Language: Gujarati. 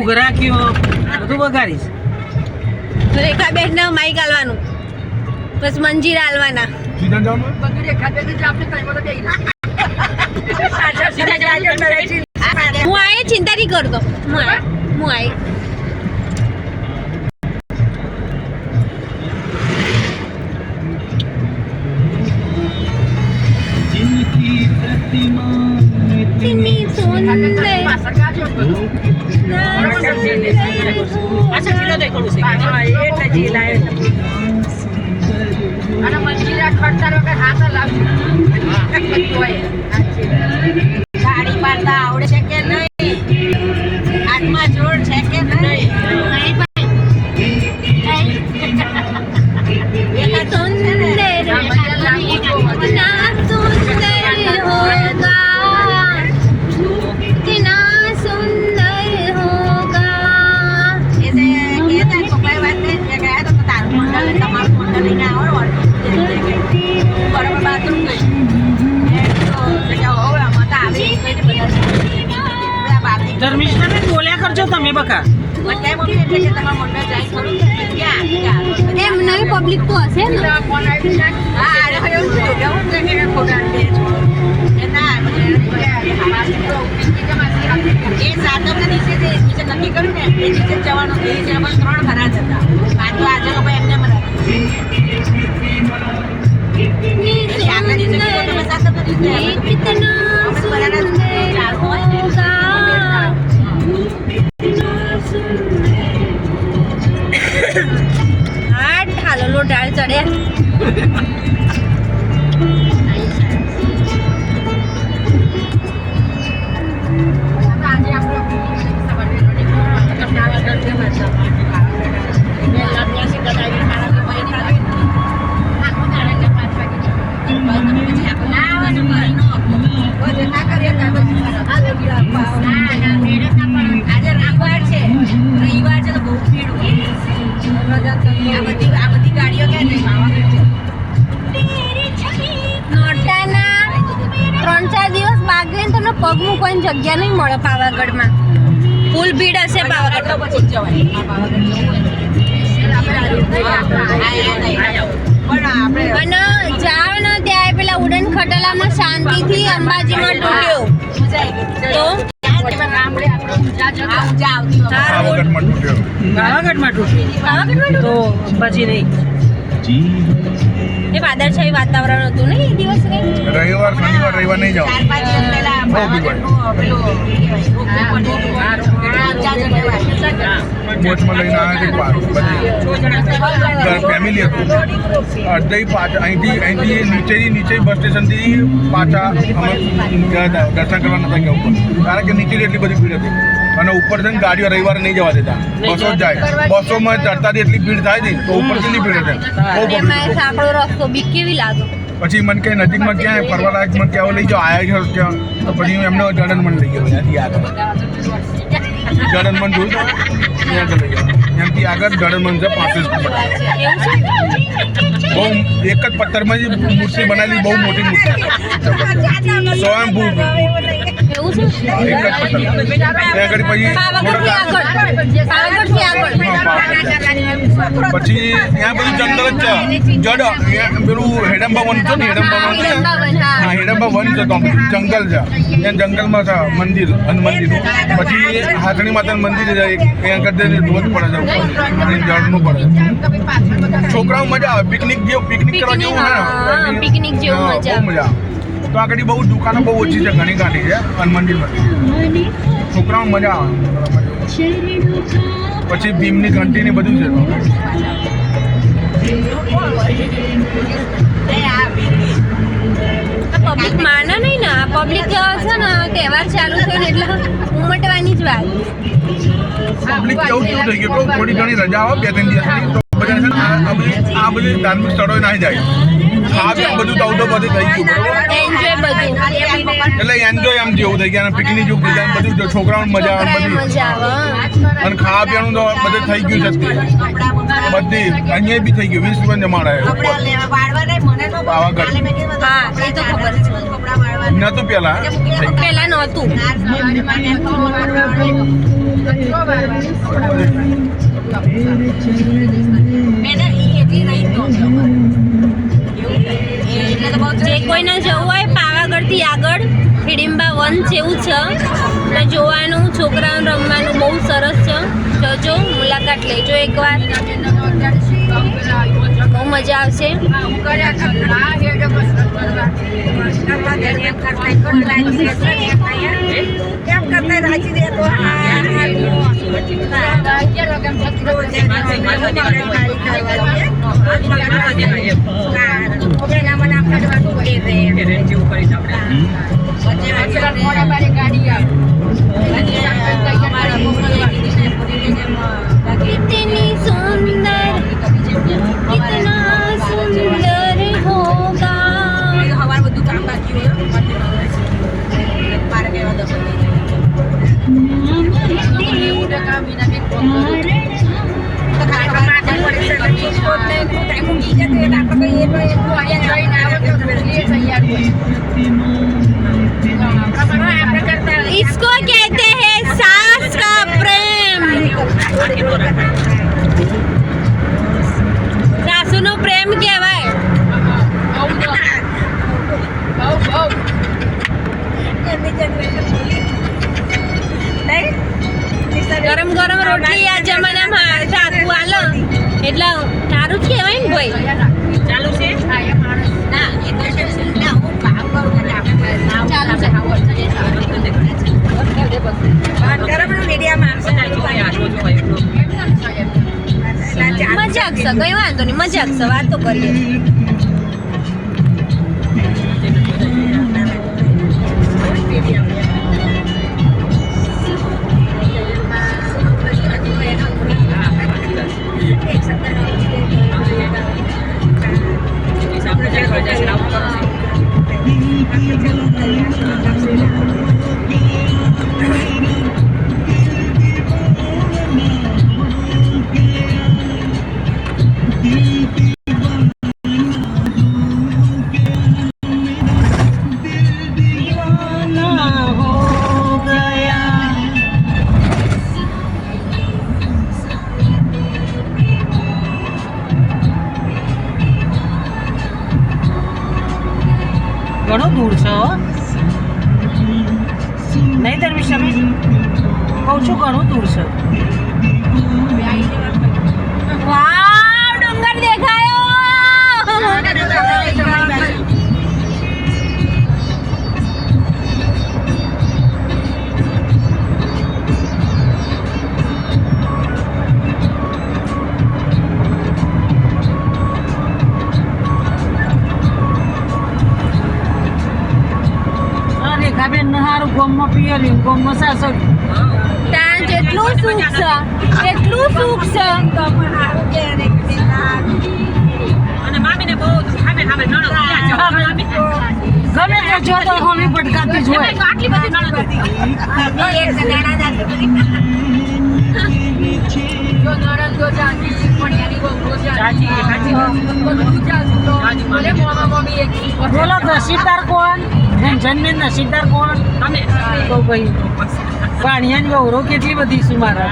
ઘુઘરા કયો બધું બગાડીશ. રેખાબેન ને માઈક આલવાનું, બસ મંજીર આલવાના. હું આયે ચિંતા નહીં કરતો, હું આયે. ગાડી પાડતા આવડે છે કે નહીં? હાથમાં જોડ છે કે નહીં? ધર્મિષ્ઠાને બોલ્યા કરજો તમે બકા. એમ નવી પબ્લિક તો હશે ને. એ સાતમના દિવસે જે નક્કી કર્યું ને એ દિવસે જવાનું. એ દિવસે અમારે 3 ખરાજ હતા. પાછું આજે લોકો એમને હાલો ડાળ ચડ્યા. આજે રવિવાર છે, રવિવાર છે તો બહુ ભીડ હોય. આ બધી ગાડીઓ ક્યાં નોરતાના 3-4 દિવસ બાકી ને તમને પગ મૂકવાની જગ્યા નહીં મળે પાવાગઢમાં. ફૂલ ભીડ હશે પાવાગઢ. પછી જવાય અને જાવ ને ત્યાં પેલા ઉડન ખટલામાં શાંતિથી અંબાજીમાં તૂટ્યો તો પાવાગઢમાં તૂટ્યો તો અંબાજી નહીં. એ વાદળછાયું વાતાવરણ હતું ને એ દિવસ. રવિવાર શનિવાર રવિવાર નહીં જાવ. મોચમાં લઈને આવ્યા ફેમિલી હતું. અડધી અહીંથી નીચે બસ સ્ટેશનથી પાછા અમે ગયા હતા દર્શન કરવા નતા ગયા ઉપર, કારણ કે નીચે એટલી બધી ભીડ હતી અને ઉપર છે ને ગાડીઓ રવિવારે નહીં જવા દેતા. બસો જ જાય, બસોમાં ચડતા એટલી ભીડ થાય ને તો ઉપર કેટલી ભીડ હતી. સાંકડો રસ્તો બીક કેવી લાગે. પછી મને કઈ નજીકમાં ક્યાંય ફરવા લાયક મને ક્યાં લઈ જાઓ આયા છે ત્યાં, તો પછી હું એમને ગાર્ડન મને લઈ ગયો. ત્યાંથી આગળ ગાર્ડન મને જોયું ત્યાં આગળ લઈ ગયો. એમથી આગળ ગાર્ડન મને છે 35 બહુ એક જ પથ્થરમાં જ મૂર્તિ બનાવેલી, બહુ મોટી મૂર્તિ સ્વયંભૂ એક જ પથ્થર. ત્યાં આગળ પછી ત્યાં બધું જંગલ જ છે. જડ પેલું હેડમ્બા વન છે ને, હેડમ્બા વન છે તો જંગલ છે. ત્યાં જંગલમાં છે મંદિર હનુમાનજી. પછી હાથણી માતાનું મંદિર છે, ત્યાં આગળ ધોધ પડે છે અને જળનું પડે. છોકરાઓ મજા આવે, પિકનિક કરવા જેવું હોય ને, પિકનિક જેવું બહુ મજા આવે. તો આગળ બહુ દુકાનો બહુ ઓછી છે, ઘણી કાઢી છે હનુમાનજીમાં. છોકરાઓ મજા આવે. પછી ભીમની ઘંટી ને બધું છે. પબ્લિક માને નહીં ને, પબ્લિક છે ને તહેવાર ચાલુ થયો ને એટલે ઉમટવાની જ વાત. પબ્લિક કેવું કેવું થઈ ગયું, થોડી ઘણી રજા આવે 2-3 દિવસની તો બધા છે ને આ બધી ધાર્મિક સ્થળોએ ના જાય. ખાવા બધું તો બધું થઈ ગયું, એન્જોય બધું એટલે એન્જોય આમ જેવું થઈ ગયા. પિકનિક જેવું થઈ ગયા, બધું છોકરાઓને મજા આવે બધી. અને ખાવા પીવાનું તો બધું થઈ ગયું છે બધી. અહીંયા બી થઈ ગયું 20 રૂપિયા જમાડે પાવાગઢ. હા એ તો ખબર છે. નતું પેલા નહોતું. જે કોઈને જવું હોય પાવાગઢથી આગળ હિડિંબા વન જેવું છે એટલે જોવાનું છોકરાઓને રમવાનું બહુ સરસ છે જજો મુલાકાત લેજો એકવાર બહુ મજા આવશે कितनी सुंदर कितना सुंदर होगा हमारे બધું કામ બાકી હોય પાર કેવા દસ इसको कहते हैं सास का प्रेम સાસુનો પ્રેમ કહેવાય ગરમ ગરમ રોટલી આ જમાનામાં સાસુ આલો એટલે સારું જ કહેવાય ને ભાઈ ચાલુ છે ના એ તો છે ના હું કામ કરું કે આપણે ચાલુ છે ગરમ મીડિયામાં મજાક છે કઈ વાંધો નહીં મજાક છે વાતો કરીએ ઘણું દૂર છે નહીં ધર્મિષ્ઠા કહું છું ઘણું દૂર છે વાવ ડુંગર દેખાયો રેખાબેન હારું ગોમમાં પિયરી ગોમમાં સાસર ત્યાં જેટલું સુખ છે એટલું સુખ છે અને મામીને બહુ ખામે ખામે નણદ ગમે તે જો તો હોમી પટકાતી જ હોય આટલી બધી નણદ હતી જો નણદ જો જાતી પણ એની બહુ ચાચી બોલે મમ્મી એક બોલો નસીબદાર કોણ જન્મે નસીબદાર કોણ અમે તો ભાઈ પાણીયાની ગૌરવ કેટલી બધી શું મારા